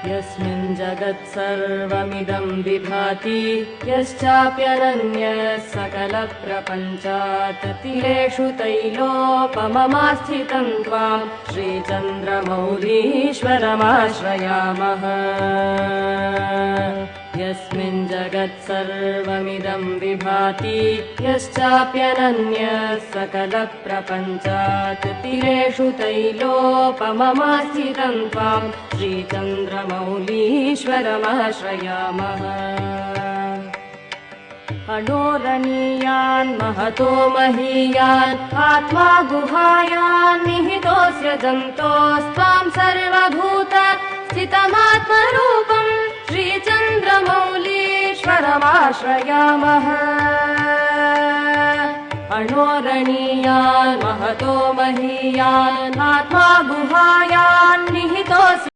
यस्मिन् जगत्सर्वमिदं विभाति यश्चाप्यनन्यः सकलप्रपञ्चात् तिलेषु तैलोपममास्थितं त्वां श्रीचन्द्रमौलीश्वरमाश्रयामः। यस्मिन् जगत्सर्वमिदं विभाति यश्चाप्यनन्यः सकलप्रपञ्चात् तिलेषु तैलोपममास्थितं त्वां श्रीचन्द्रमौलीश्वरमाश्रयामः। अडोरणीयान् महतो महीयान् आत्मा गुहायान् निहितोऽस्य जन्तोस्त्वां सर्वभूत स्थितमात्मरूपम् श्रीचन्द्रमौलीश्वरमाश्रयामः। अणोरणीयान् महतो महीयान् आत्मा गुहायान् निहितोऽस्य